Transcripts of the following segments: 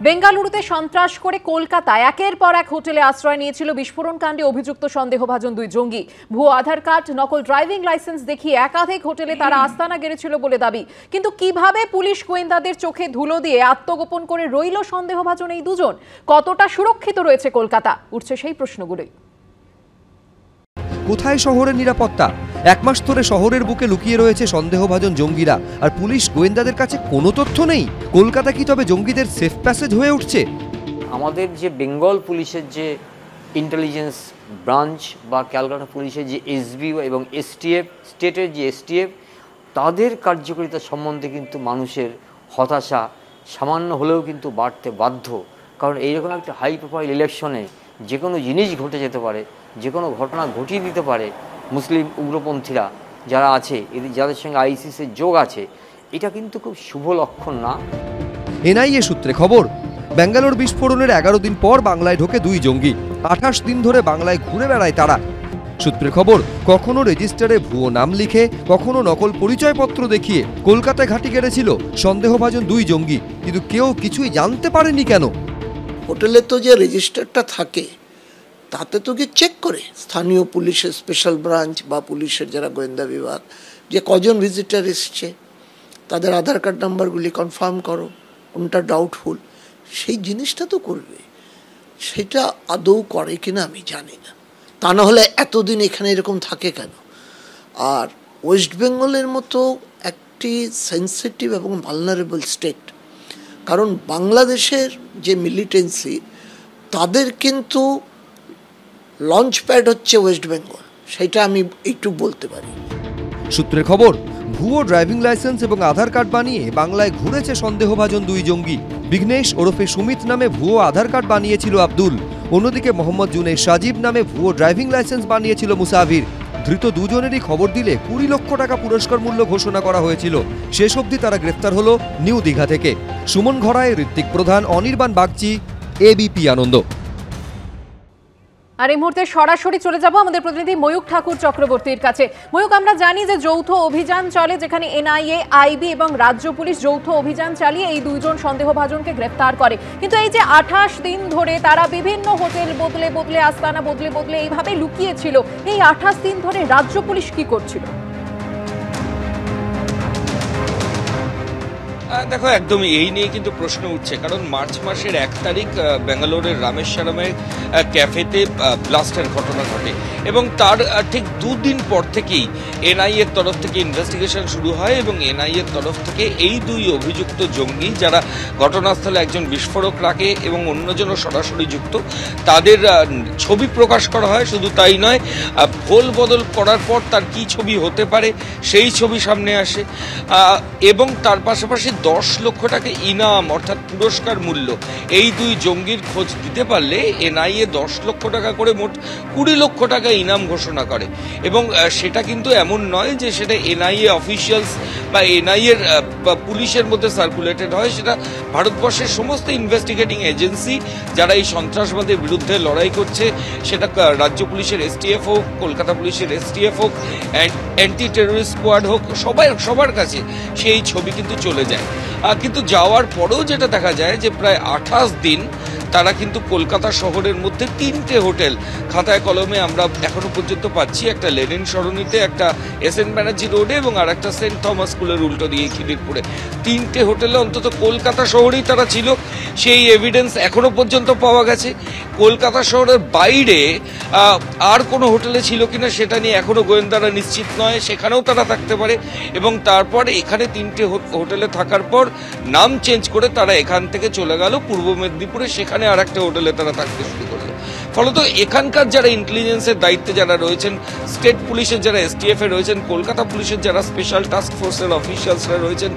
বেঙ্গালুরুতে সন্ত্রাস করে কলকাতায় একের পর এক হোটেলে আশ্রয় নিয়েছিল বিস্ফোরণ কাণ্ডে অভিযুক্ত সন্দেহভাজন দুই জঙ্গি। ভুয়ো আধার কার্ড, নকল ড্রাইভিং লাইসেন্স দেখিয়ে একাধিক হোটেলে তারা আস্তানা গেড়েছিল বলে দাবি। কিন্তু কিভাবে পুলিশ গোয়েন্দাদের চোখে ধুলো দিয়ে আত্মগোপন করে রইল সন্দেহভাজন এই দুজন? কতটা সুরক্ষিত রয়েছে কলকাতা? উঠছে সেই প্রশ্নগুলোই। কোথায় শহরের নিরাপত্তা? এক মাস ধরে শহরের বুকে লুকিয়ে রয়েছে সন্দেহভাজন জঙ্গিরা, আর পুলিশ গোয়েন্দাদের কাছে কোনো তথ্য নেই। কলকাতা কি তবে জঙ্গিদের সেফ প্যাসেজ হয়ে উঠছে? আমাদের যে বেঙ্গল পুলিশের যে ইন্টেলিজেন্স ব্রাঞ্চ বা ক্যালকাটা পুলিশের যে এসবি এবং এসটিএফ, স্টেটের যে এসটিএফ, তাদের কার্যকারিতা সম্বন্ধে কিন্তু মানুষের হতাশা সামান্য হলেও কিন্তু বাড়তে বাধ্য। কারণ এইরকম একটা হাই প্রোফাইল ইলেকশনে যে কোনো জিনিস ঘটে যেতে পারে, যে কোনো ঘটনা ঘটিয়ে দিতে পারে। মুসলিম উগ্রপন্থীরা যারা আছে, যাদের সঙ্গে আইসিসের যোগ আছে, এটা কিন্তু খুব শুভ লক্ষণ না। এনআইএ সূত্রে খবর, বেঙ্গালুরু বিস্ফোরণের 11 দিন পর বাংলায় ঢোকে দুই জঙ্গি। 28 দিন ধরে বাংলায় ঘুরে বেড়ায় তারা। সূত্রের খবর, কখনো রেজিস্টারে ভুয়ো নাম লিখে, কখনো নকল পরিচয়পত্র দেখিয়ে কলকাতায় ঘাঁটি গেড়েছিল সন্দেহভাজন দুই জঙ্গি। কিন্তু কেউ কিছুই জানতে পারেনি কেন। হোটেলে তো যে রেজিস্টারটা থাকে তাতে তো গিয়ে চেক করে স্থানীয় পুলিশের স্পেশাল ব্রাঞ্চ বা পুলিশের যারা গোয়েন্দা বিভাগ, যে কজন ভিজিটার এসছে, তাদের আধার কার্ড নাম্বারগুলি কনফার্ম করো, কোনটা ডাউটফুল, সেই জিনিসটা তো করবে। সেটা আদৌ করে কিনা আমি জানি না। তা না হলে এতদিন এখানে এরকম থাকে কেন? আর ওয়েস্ট বেঙ্গলের মতো একটি সেন্সিটিভ এবং ভালনারেবল স্টেট, কারণ বাংলাদেশের যে মিলিটেন্সি, তাদের কিন্তু লঞ্চ প্যাড হচ্ছে ওয়েস্ট বেঙ্গল, সেটা আমি একটু বলতে পারি। সূত্রের খবর, ভুয়ো ড্রাইভিং লাইসেন্স এবং আধার কার্ড বানিয়ে বাংলায় ঘুরেছে সন্দেহভাজন দুই জঙ্গি। বিঘ্নেশ ওরফে সুমিত নামে ভুয়ো আধার কার্ড বানিয়েছিল আব্দুল। অন্যদিকে মোহাম্মদ জুনে সাজিব নামে ভুয়ো ড্রাইভিং লাইসেন্স বানিয়েছিল মুসাফির। ধৃত দুজনেরই খবর দিলে 20 লক্ষ টাকা পুরস্কার মূল্য ঘোষণা করা হয়েছিল। শেষ অবধি তারা গ্রেফতার হলো নিউ দীঘা থেকে। সুমন ঘরায়, ঋত্বিক প্রধান, অনির্বাণ বাগচি, এবিপি আনন্দ। আর এই মুহূর্তে সরাসরি চলে যাব আমাদের প্রতিনিধি ময়ূক ঠাকুর চক্রবর্তীর কাছে। ময়ূক, আমরা জানি যে যৌথ অভিযান চলে, যেখানে এনআইএ, আইবি এবং রাজ্য পুলিশ যৌথ অভিযান চালিয়ে এই দুইজন সন্দেহভাজনকে গ্রেফতার করে। কিন্তু এই যে 28 দিন ধরে তারা বিভিন্ন হোটেল বদলে বদলে, আস্তানা বদলে বদলে এইভাবে লুকিয়েছিল, এই 28 দিন ধরে রাজ্য পুলিশ কি করছিল? দেখো, একদমই এই নিয়ে কিন্তু প্রশ্ন উঠছে। কারণ মার্চ মাসের 1 তারিখ বেঙ্গালুরুর রামেশ্বরমের ক্যাফেতে ব্লাস্টের ঘটনা ঘটে এবং তার ঠিক 2 দিন পর থেকেই এনআইএর তরফ থেকে ইনভেস্টিগেশন শুরু হয় এবং এনআইএর তরফ থেকে এই দুই অভিযুক্ত জঙ্গি, যারা ঘটনাস্থলে একজন বিস্ফোরক রাখে এবং অন্যজনও সরাসরি যুক্ত, তাদের ছবি প্রকাশ করা হয়। শুধু তাই নয়, ভোল বদল করার পর তার কি ছবি হতে পারে সেই ছবি সামনে আসে এবং তার পাশাপাশি 10 লক্ষ টাকা ইনাম অর্থাৎ পুরস্কার মূল্য এই দুই জঙ্গির খোঁজ দিতে পারলে এনআইএ 10 লক্ষ টাকা করে মোট 20 লক্ষ টাকা ইনাম ঘোষণা করে। এবং সেটা কিন্তু এমন নয় যে সেটা এনআইএ অফিসিয়ালস বা এনআইএর পুলিশের মধ্যে সার্কুলেটেড হয়, সেটা ভারতবর্ষের সমস্ত ইনভেস্টিগেটিং এজেন্সি যারা এই সন্ত্রাসবাদের বিরুদ্ধে লড়াই করছে, সেটা রাজ্য পুলিশের এসটিএফ হোক, কলকাতা পুলিশের এসটিএফ হোক, অ্যান্টি টেররিস্ট স্কোয়াড হোক, সবার কাছে সেই ছবি কিন্তু চলে যায়। কিন্তু যাওয়ার পরেও যেটা দেখা যায় যে প্রায় 28 দিন তারা কিন্তু কলকাতা শহরের মধ্যে 3টে হোটেল খাতায় কলমে আমরা এখনো পর্যন্ত পাচ্ছি। একটা লেনিন সরণিতে, একটা এসএন ব্যানার্জি রোডে এবং আর একটা সেন্ট থমাস স্কুলের উল্টো দিয়ে খিদিরপুরে। 3টে হোটেলে অন্তত কলকাতা শহরেই তারা ছিল, সেই এভিডেন্স এখনো পর্যন্ত পাওয়া গেছে। কলকাতা শহরের বাইরে আর কোনো হোটেলে ছিল কিনা সেটা নিয়ে এখনো গোয়েন্দারা নিশ্চিত নয়, সেখানেও তারা থাকতে পারে। এবং তারপর এখানে 3টে হোটেলে থাকার পর নাম চেঞ্জ করে তারা এখান থেকে চলে গেল পূর্ব মেদিনীপুরে, সেখানে আর একটা হোটেলে তারা থাকতে শুরু করলো। ফলত এখানকার যারা ইন্টেলিজেন্সের দায়িত্বে যারা রয়েছেন, স্টেট পুলিশের যারা এসটিএফ এ রয়েছেন, কলকাতা পুলিশের যারা স্পেশাল টাস্ক ফোর্সের অফিসিয়ালসরা রয়েছেন,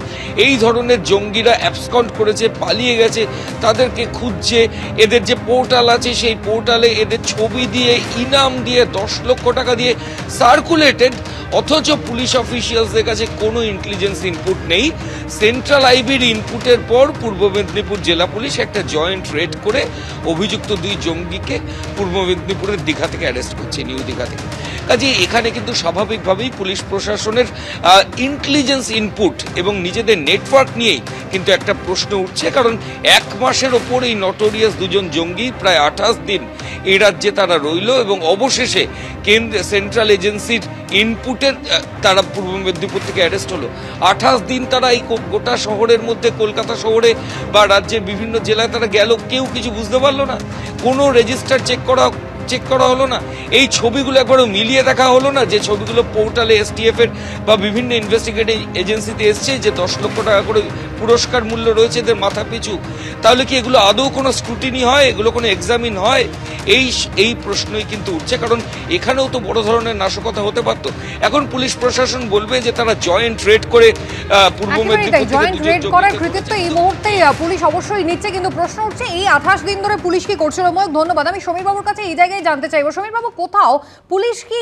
এই ধরনের জঙ্গিরা অ্যাবসকন্ড করেছে, পালিয়ে গেছে, তাদেরকে খুঁজছে। এদের যে পোর্টাল আছে সেই পোর্টালে এদের ছবি দিয়ে, ইনাম দিয়ে, 10 লক্ষ টাকা দিয়ে সার্কুলেটেড, অথচ পুলিশ অফিসিয়ালসদের কাছে কোনো ইন্টেলিজেন্স ইনপুট নেই। সেন্ট্রাল আইবির ইনপুটের পর পূর্ব মেদিনীপুর জেলা পুলিশ একটা জয়েন্ট রেড করে অভিযুক্ত দুই জঙ্গিকে পূর্ব মেদিনীপুরের দীঘা থেকে অ্যারেস্ট করছে, নিউ দীঘা থেকে। কাজে এখানে কিন্তু স্বাভাবিকভাবেই পুলিশ প্রশাসনের ইন্টেলিজেন্স ইনপুট এবং নিজেদের নেটওয়ার্ক নিয়েই কিন্তু একটা প্রশ্ন উঠছে, কারণ 1 মাসের ওপর এই নটোরিয়াস দুজন জঙ্গি প্রায় 28 দিন এই রাজ্যে তারা রইল এবং অবশেষে সেন্ট্রাল এজেন্সির ইনপুটের তারা পূর্ব মেদিনীপুর থেকে অ্যারেস্ট হলো। 28 দিন তারা এই গোটা শহরের মধ্যে, কলকাতা শহরে বা রাজ্যের বিভিন্ন জেলায় তারা গেল, কেউ কিছু বুঝতে পারলো না, কোনো রেজিস্টার চেক করা হলো না, এই ছবিগুলো একবারও মিলিয়ে দেখা হলো না যে ছবিগুলো পোর্টালে এসটিএফ এর বা বিভিন্ন ইনভেস্টিগেটিং এজেন্সিতে এসছে যে 10 লক্ষ টাকা করে পুরস্কার মূল্য রয়েছে এদের মাথা পিছু। তাহলে কি এগুলো আদৌ কোনো স্ক্রুটিনি হয়, এগুলো কোনো এক্সামিন হয়? এই প্রশ্নই কিন্তু উঠছে, কারণ এখানেও তো বড় ধরনের নাশকতা হতে পারতো। এখন পুলিশ প্রশাসন বলবে যে তারা জয়েন্ট রেড করে পূর্ব মেদিনীপুর জয়েন্ট রেড করার কৃতিত্ব এই মুহূর্তে পুলিশ অবশ্যই নিচ্ছে, কিন্তু প্রশ্ন উঠছে এই 28 দিন ধরে পুলিশ কি করছিল? ময়ূক, ধন্যবাদ। আমি সমীর বাবুর কাছে এই জায়গায় জানতে চাইবো, সমীর বাবু, কোথাও পুলিশ কি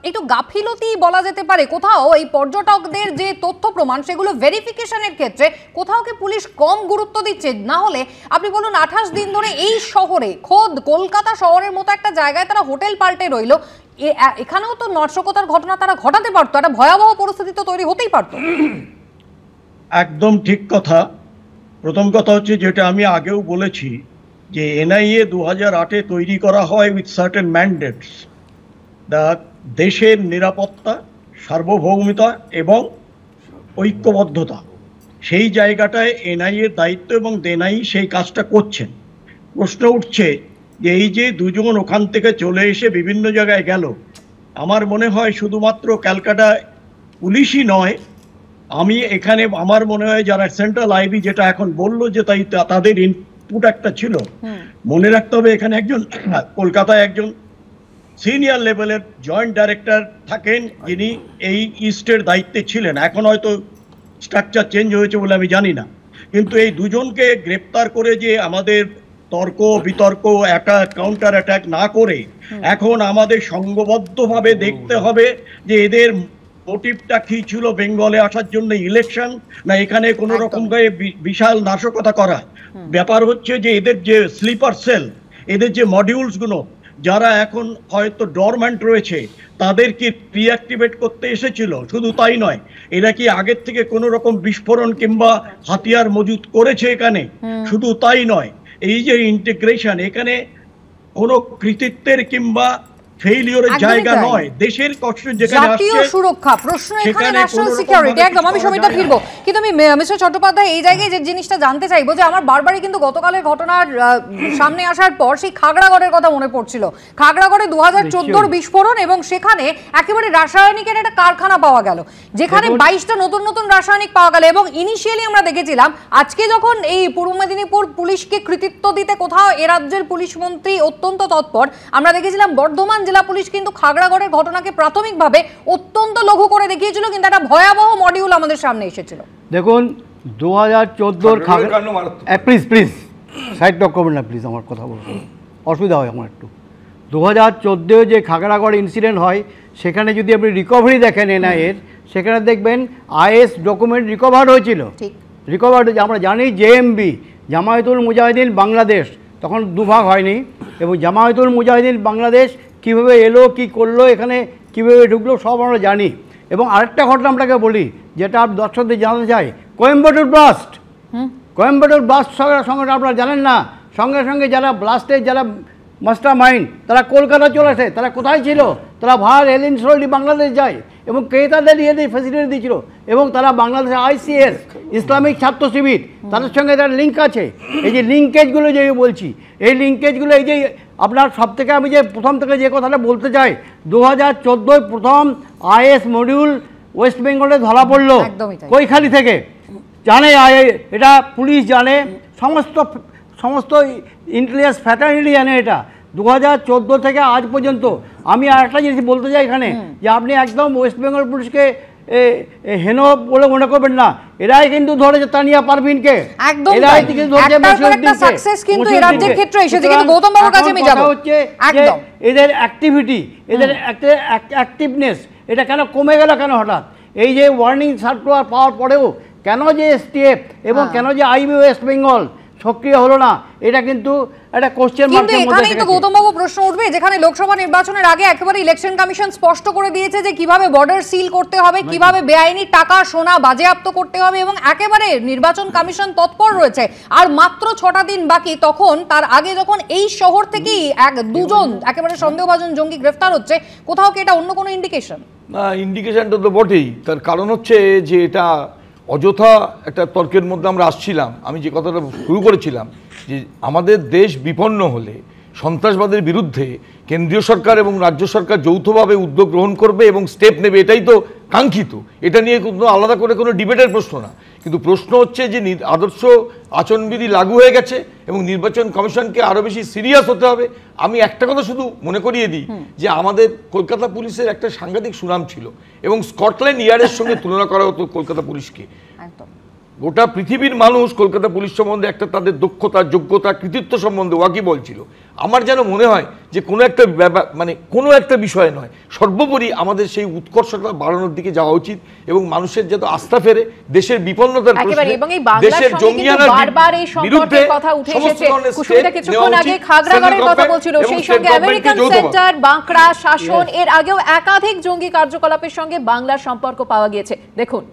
একটু গাফিলতি বলা যেতে পারে? কোথাও এই পর্যটকদের যে তথ্য প্রমাণ সেগুলো ভেরিফিকেশনের ক্ষেত্রে কোথাও কি পুলিশ কম গুরুত্ব দিচ্ছে? না হলে আপনি বলুন 28 দিন ধরে এই শহরে, খোদ কলকাতা শহরের মতো একটা জায়গায় তারা হোটেল পাল্টে রইল, এখানেও তো নাশকতার ঘটনা তারা ঘটাতে পারতো, একটা ভয়াবহ পরিস্থিতি তো তৈরি হতেই পারতো। একদম ঠিক কথা। প্রথম কথা হচ্ছে যেটা আমি আগেও বলেছি যে এনআইএ 2008-এ তৈরি করা হয় উইথ সার্টেন ম্যান্ডেটস, দেশের নিরাপত্তা, সার্বভৌমতা এবং ঐক্যবদ্ধতা। সেই জায়গাটায় এনআইএর দায়িত্ব এবং এনআই সেই কাজটা করছেন। প্রশ্ন উঠছে যে এই যে দুজন ওখান থেকে চলে এসে বিভিন্ন জায়গায় গেল, আমার মনে হয় শুধুমাত্র ক্যালকাটা পুলিশই নয়, আমি এখানে আমার মনে হয় যারা সেন্ট্রাল আইবি যেটা এখন বললো যে তাই তাদের ইনপুট একটা ছিল। মনে রাখতে হবে এখানে একজন কলকাতায় একজন সিনিয়র লেভেলের জয়েন্ট ডাইরেক্টর থাকেন যিনি এই ইস্টের দায়িত্বে ছিলেন। এখন হয়তো স্ট্রাকচার চেঞ্জ হয়েছে বলে আমি জানি না, কিন্তু এই দুজনকে গ্রেপ্তার করে যে আমাদের তর্ক বিতর্ক কাউন্টার অ্যাটাক না করে এখন আমাদের সংঘবদ্ধভাবে দেখতে হবে যে এদের মোটিভটা কি ছিল, বেঙ্গলে আসার জন্য ইলেকশন না এখানে কোনো রকম বিশাল নাশকতা করা। ব্যাপার হচ্ছে যে এদের যে স্লিপার সেল, এদের যে মডিউলসগুলো যারা এখন হয়তো ডরম্যান্ট রয়েছে তাদেরকে রিঅ্যাক্টিভেট করতে এসেছিল। শুধু তাই নয়, এরা কি আগের থেকে কোনো রকম বিস্ফোরণ কিংবা হাতিয়ার মজুত করেছে এখানে? শুধু তাই নয়, এই যে ইন্টিগ্রেশন, এখানে কোনো কৃতিত্বের কিংবা ফেইলিওরের জায়গা নয়, দেশের কষ্ট যেখানে জাতীয় সুরক্ষা প্রশ্ন, এখানে ন্যাশনাল সিকিউরিটি। একদম, আমি সময়টা ফিরবো, কিন্তু আমি মিস্টার চট্টোপাধ্যায় এই জায়গায় যে জিনিসটা জানতে চাইবো যে আমার বারবারই কিন্তু গতকালের ঘটনার সামনে আসার পর সেই খাগড়াগড়ের কথা মনে পড়ছিল। খাগড়াগড়ে 2014-র বিস্ফোরণ এবং সেখানে একেবারে রাসায়নিকের একটা কারখানা পাওয়া গেল, যেখানে 22টা নতুন নতুন রাসায়নিক পাওয়া গেল। এবং ইনিশিয়ালি আমরা দেখেছিলাম আজকে যখন এই পূর্ব মেদিনীপুর পুলিশকে কৃতিত্ব দিতে কোথাও এ রাজ্যের পুলিশ মন্ত্রী অত্যন্ত তৎপর, আমরা দেখেছিলাম বর্ধমান জেলা পুলিশ কিন্তু খাগড়াগড়ের ঘটনাকে প্রাথমিকভাবে অত্যন্ত লঘু করে দেখিয়েছিল, কিন্তু একটা ভয়াবহ মডিউল আমাদের সামনে এসেছিল। দেখুন 2014-র প্লিজ সাইড টক করবেন না প্লিজ, আমার কথা বলুন, অসুবিধা হয় আমার একটু। 2014 যে খাগড়াগড় ইনসিডেন্ট হয় সেখানে যদি আপনি রিকভারি দেখেন এনআইএর, সেখানে দেখবেন আইএস ডকুমেন্ট রিকভার হয়েছিল। রিকভার আমরা জানি জেএমবি, জামায়াতুল মুজাহিদিন বাংলাদেশ, তখন দুভাগ হয়নি, এবং জামায়াতুল মুজাহিদিন বাংলাদেশ কীভাবে এলো, কি করলো, এখানে কীভাবে ঢুকলো, সব আমরা জানি। এবং আরেকটা ঘটনা আপনাকে বলি যেটা দর্শকদের জানতে চাই, কোয়েম্বাটুর ব্লাস্ট সঙ্গে আপনারা জানেন না, সঙ্গে সঙ্গে যারা ব্লাস্টের যারা মাস্টার মাইন্ড তারা কলকাতা চলে আসে। তারা কোথায় ছিল? তারা ভার এলিন সরলি বাংলাদেশ যায় এবং কে তাদের ফ্যাসিলিটি দিয়েছিল, এবং তারা বাংলাদেশের আইসিএস ইসলামিক ছাত্র শিবির তাদের সঙ্গে তার লিঙ্ক আছে। এই যে লিঙ্কেজগুলো যে বলছি, এই লিঙ্কেজগুলো এই যে আপনার সব থেকে আমি যে প্রথম থেকে যে কথাটা বলতে চাই, 2014 প্রথম আইএস মডিউল ওয়েস্ট বেঙ্গলে ধরা পড়লো কৈখালি থেকে, জানে এটা পুলিশ জানে, সমস্ত ইন্টেলিজেন্স ফ্যাটার্নিটি জানে এটা। 2014 থেকে আজ পর্যন্ত আমি আর একটা জিনিস বলতে চাই এখানে, যে আপনি একদম ওয়েস্ট বেঙ্গল পুলিশকে হেন বলে মনে করবেন না, এরাই কিন্তু ধরেছে তানিয়া পারভিনকে, এরাই কিন্তু ধরেছে এদের অ্যাক্টিভিটি, এদের অ্যাক্টিভনেস এটা কেন কমে গেল, কেন হঠাৎ এই যে ওয়ার্নিং সার্কুলার পাওয়ার পরেও কেন যে এসটিএফ এবং কেন যে আইবি ওয়েস্ট বেঙ্গল সক্রিয় হলো না, এটা কিন্তু একটা কোশ্চেন কিন্তু এখানেই তো গৌতমবাবু প্রশ্ন উঠবে, যেখানে লোকসভা নির্বাচনের আগে একেবারে ইলেকশন কমিশন স্পষ্ট করে দিয়েছে যে কিভাবে বর্ডার সিল করতে হবে, কিভাবে বেআইনি টাকা সোনা বাজেয়াপ্ত করতে হবে, এবং একেবারে নির্বাচন কমিশন তৎপর রয়েছে। আর মাত্র 6টা দিন বাকি, তখন তার আগে যখন এই শহর থেকেই দুজন একেবারে সন্দেহভাজন জঙ্গি গ্রেফতার হচ্ছে, কোথাও কি এটা অন্য কোনো ইন্ডিকেশন? না, ইন্ডিকেশনটা তো বটেই। তার কারণ হচ্ছে যে এটা অযথা একটা তর্কের মধ্যে আমরা আসছিলাম। আমি যে কথাটা শুরু করেছিলাম যে আমাদের দেশ বিপন্ন হলে সন্ত্রাসবাদের বিরুদ্ধে কেন্দ্রীয় সরকার এবং রাজ্য সরকার যৌথভাবে উদ্যোগ গ্রহণ করবে এবং স্টেপ নেবে, এটাই তো কাঙ্ক্ষিত। এটা নিয়ে কোনো আলাদা করে কোনো ডিবেটের প্রশ্ন না। কিন্তু প্রশ্ন হচ্ছে যে আদর্শ আচরণবিধি লাগু হয়ে গেছে এবং নির্বাচন কমিশনকে আরও বেশি সিরিয়াস হতে হবে। আমি একটা কথা শুধু মনে করিয়ে দিই যে আমাদের কলকাতা পুলিশের একটা সাংঘাতিক সুনাম ছিল এবং স্কটল্যান্ড ইয়ার্ডের সঙ্গে তুলনা করা হতো কলকাতা পুলিশকে। গোটা পৃথিবীর মানুষ কলকাতা পুলিশ সম্বন্ধে একটা তাদের দক্ষতা, যোগ্যতা, কৃতিত্ব সম্বন্ধে ওয়াকিবল ছিল। আমার যেন মনে হয় যে কোনো একটা কোনো একটা বিষয় নয়, সর্বোপরি আমাদের সেই উৎকর্ষতা বাড়ানোর দিকে যাওয়া উচিত এবং মানুষের যত আস্থা ফেরে দেশের বিপন্নতার প্রশ্নে, দেশের জঙ্গিয়ানার বিরুদ্ধে কথা উঠে এসেছে। কুসুমিতা কিছুক্ষণ আগে খাগড়াগড়ের কথা বলছিল, সেই সঙ্গে আমেরিকান সেন্টার, বাঁকড়া, শাসন, এর আগেও একাধিক জঙ্গি কার্যকলাপের সঙ্গে বাংলার সম্পর্ক পাওয়া গিয়েছে। দেখুন,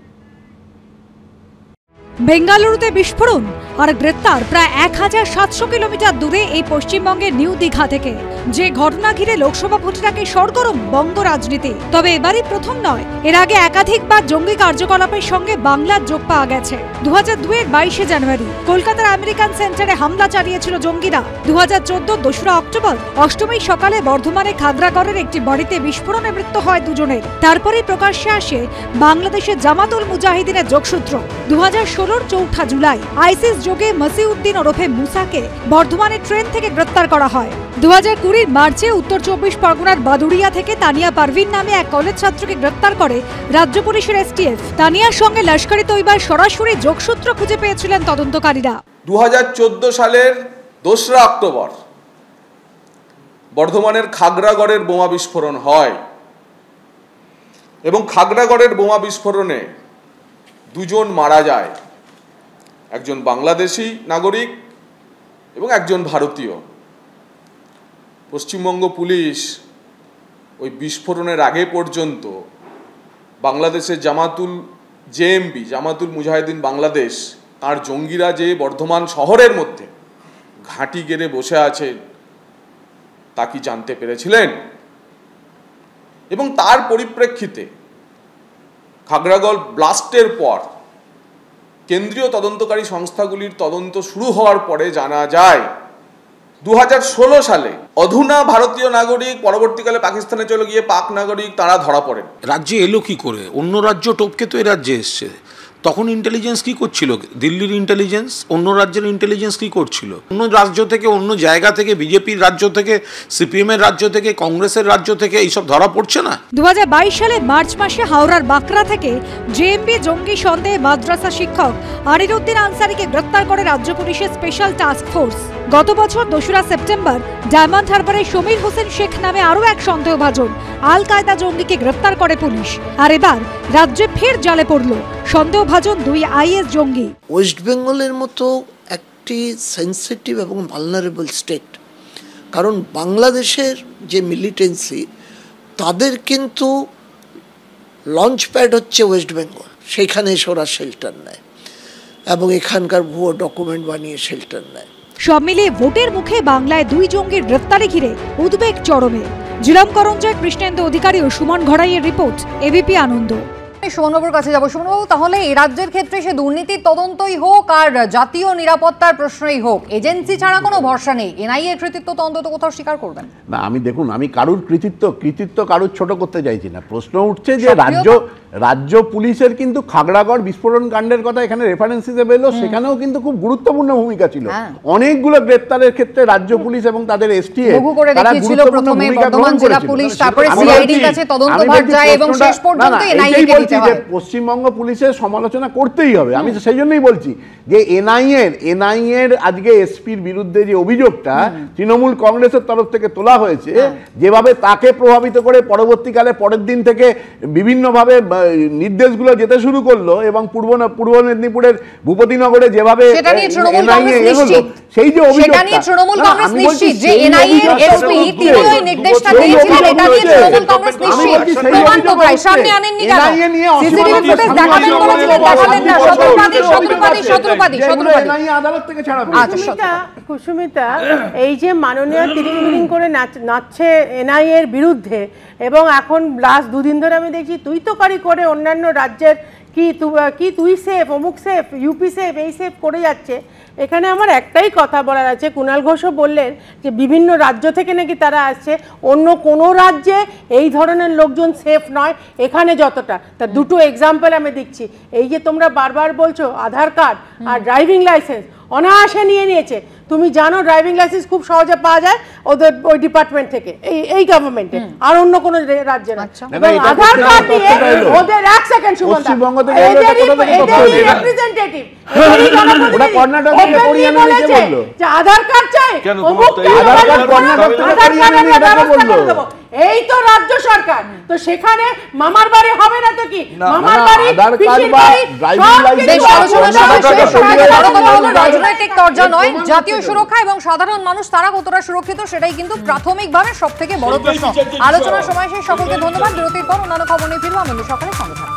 বেঙ্গালুরুতে বিস্ফোরণ আর গ্রেপ্তার প্রায় 1700 কিলোমিটার দূরে এই পশ্চিমবঙ্গের নিউ দীঘা থেকে। যে ঘটনা ঘিরে লোকসভা ভোটটাকে সরগরম বঙ্গ রাজনীতি। তবে এবারই প্রথম নয়, এর আগে একাধিকবার জঙ্গি কার্যকলাপের সঙ্গে বাংলার যোগ পাওয়া গেছে। 2002-এর 22শে জানুয়ারি কলকাতার আমেরিকান সেন্টারে হামলা চালিয়েছিল জঙ্গিরা। 2014 2রা অক্টোবর অষ্টমী সকালে বর্ধমানে খাগড়াগড়ের একটি বাড়িতে বিস্ফোরণে মৃত্যু হয় দুজনের। তারপরেই প্রকাশ্যে আসে বাংলাদেশের জামাতুল মুজাহিদিনের যোগসূত্র। 2016 4 জুলাই আইসিস যোগে মসিউদ্দিন ওরফে মুসাকে বর্ধমানের ট্রেন থেকে গ্রেপ্তার করা হয়। 2020 মার্চে উত্তর 24 পরগনার বাদুড়িয়া থেকে তানিয়া পারভিন নামে এক কলেজ ছাত্রকে গ্রেপ্তার করে রাজ্য পুলিশের এসটিএফ। তানিয়ার সঙ্গে লস্করি তৈবার সরাসরি যোগসূত্র খুঁজে পেয়েছিলেন তদন্তকারীরা। 2014 সালের 2রা অক্টোবর বর্ধমানের খাগড়াগড়ের বোমা বিস্ফোরণ হয় এবং খাগড়াগড়ের বোমা বিস্ফোরণে দুজন মারা যায়, একজন বাংলাদেশি নাগরিক এবং একজন ভারতীয়। পশ্চিমবঙ্গ পুলিশ ওই বিস্ফোরণের আগে পর্যন্ত বাংলাদেশের জামাতুল মুজাহিদিন বাংলাদেশ, তার জঙ্গিরা যে বর্ধমান শহরের মধ্যে ঘাঁটি গেড়ে বসে আছেন তা কি জানতে পেরেছিলেন? এবং তার পরিপ্রেক্ষিতে খাগড়াগড় ব্লাস্টের পর কেন্দ্রীয় তদন্তকারী সংস্থাগুলির তদন্ত শুরু হওয়ার পরে জানা যায় 2016 সালে অধুনা ভারতীয় নাগরিক, পরবর্তীকালে পাকিস্তানে চলে গিয়ে পাক নাগরিক, তারা ধরা পড়েন। রাজ্যে এলো কি করে? অন্য রাজ্য টপকে তো এ রাজ্যে এসছে। তখন ইন্টেলিজেন্স কি করছিল? দিল্লির ইন্টেলিজেন্স, অন্য রাজ্যের ইন্টেলিজেন্স কি করছিল? অন্য রাজ্য থেকে, অন্য জায়গা থেকে, বিজেপির রাজ্য থেকে, সিপিএম এর রাজ্য থেকে, কংগ্রেসের রাজ্য থেকে এইসব ধরা পড়ছে না? 2022 সালে মার্চ মাসে হাওড়ার বাঁকড়া থেকে জেএমবি জঙ্গি সন্দেহে মাদ্রাসা শিক্ষক আরিরুদ্দিন আনসারিকে গ্রেপ্তার করে রাজ্য পুলিশের স্পেশাল টাস্ক ফোর্স। গত বছর 2রা সেপ্টেম্বর ডায়মন্ড হারবারে সমীর হোসেন শেখ নামে আরও এক সন্দেহভাজন আল কায়দা জঙ্গিকে গ্রেপ্তার করে পুলিশ। আর এবার রাজ্যে ফের জালে পড়ল সন্দেহভাজন 2 আইএস জঙ্গি। ওয়েস্ট বেঙ্গলের মতো একটি সেন্সিটিভ এবং ভালনারেবল স্টেট, কারণ বাংলাদেশের যে মিলিটেন্সি, তাদের কিন্তু লঞ্চ প্যাড হচ্ছে ওয়েস্ট বেঙ্গল। সেইখানে এসে ওরা শেল্টার নেয় এবং এখানকার ভুয়ো ডকুমেন্ট বানিয়ে শেল্টার নেয়। সব মিলিয়ে ভোটের মুখে বাংলায় 2 জঙ্গির গ্রেফতারি ঘিরে উদ্বেগ চরমে। জিলাম করঞ্জয়, কৃষ্ণেন্দু অধিকারী ও সুমন ঘড়াইয়ের রিপোর্ট, এবিপি আনন্দ। সুমনবাবুর কাছে যাবো। সুমনবাবু, তাহলে এই রাজ্যের ক্ষেত্রে সে দুর্নীতির তদন্তই হোক আর জাতীয় নিরাপত্তার প্রশ্নই হোক, এজেন্সি ছাড়া কোনো ভরসা নেই। এনআইএ কৃতিত্ব তো অন্তত কোথাও স্বীকার করবেন না। আমি কারুর কৃতিত্ব কারুর ছোট করতে চাইছি না। প্রশ্ন উঠছে যে রাজ্য পুলিশের কিন্তু খাগড়াগড় বিস্ফোরণ কাণ্ডের কথা এখানে রেফারেন্স হিসেবে এলো, সেখানেও কিন্তু খুব গুরুত্বপূর্ণ ভূমিকা ছিল। অনেকগুলো গ্রেপ্তারের ক্ষেত্রে রাজ্য পুলিশ এবং তাদের এসটিএফ তারা গুরুত্বপূর্ণ ভূমিকা গ্রহণ করেছিল। পশ্চিমবঙ্গ পুলিশের সমালোচনা করতেই হবে। আমি সেই জন্যই বলছি যে এনআইএর আজকে এসপির বিরুদ্ধে যে অভিযোগটা তৃণমূল কংগ্রেসের তরফ থেকে তোলা হয়েছে, যেভাবে তাকে প্রভাবিত করে পরবর্তীকালে পরের দিন থেকে বিভিন্নভাবে নির্দেশগুলো যেতে শুরু করলো এবং পূর্ব মেদিনীপুরের ভূপতিনগরে যেভাবে সেটা নিয়ে তৃণমূল কংগ্রেস নিশ্চিত, সেই যে সেটা নিয়ে তৃণমূল কংগ্রেস নিশ্চিত যে এনআইএ এসপি তিনি ওই নির্দেশটা দিয়েছিলেন, এটা নিয়ে তৃণমূল কংগ্রেস নিশ্চিত। প্রমাণ কোথায়? সামনে আনেননি কেন? সিসিটিভি ফুটেজ দেখাবেন বলেছিলেন, দেখালেন না। শত্রুপাতি আদালত থেকে ছাড়া। কুসুমিতা, এই যে মাননীয় তিরিং করে নাচছে এনআইএ এর বিরুদ্ধে, এবং এখন লাস্ট দুদিন ধরে আমি দেখছি তুই তো করে অন্যান্য রাজ্যের কি তুই সেফ, অমুক সেফ, ইউপি সেফ, এই সেফ করে যাচ্ছে। এখানে আমার একটাই কথা বলার আছে, কুণাল ঘোষও বললেন যে বিভিন্ন রাজ্য থেকে নাকি তারা আসছে, অন্য কোনো রাজ্যে এই ধরনের লোকজন সেফ নয় এখানে যতটা। তা দুটো এক্সাম্পল আমি দিচ্ছি। এই যে তোমরা বারবার বলছো আধার কার্ড আর ড্রাইভিং লাইসেন্স অনায়াসে নিয়েছে, তুমি জানো ড্রাইভিং লাইসেন্স খুব সহজে পাওয়া যায় ওদের ওই ডিপার্টমেন্ট থেকে, এই গভর্নমেন্টে, আর অন্য কোনো রাজ্যে না। এবং আধার কার্ড নিয়ে ওদের এক সেকেন্ড সুমন্তা রিপ্রেজেন্টেটিভ যে আধার কার্ড চাই, এই তো রাজ্য সরকার, তো সেখানে মামার বাড়ি হবে না তো কি, মামার বাড়ি রাজনৈতিক তরজা নয়, জাতীয় সুরক্ষা এবং সাধারণ মানুষ তারা কতটা সুরক্ষিত সেটাই কিন্তু প্রাথমিকভাবে সব থেকে বড় প্রশ্ন। আলোচনার সময় শেষ, সকলকে ধন্যবাদ। বিরতির পর অন্যান্য খবর নিয়ে ফিরবো। আমি সকালে সঙ্গে থাকবো।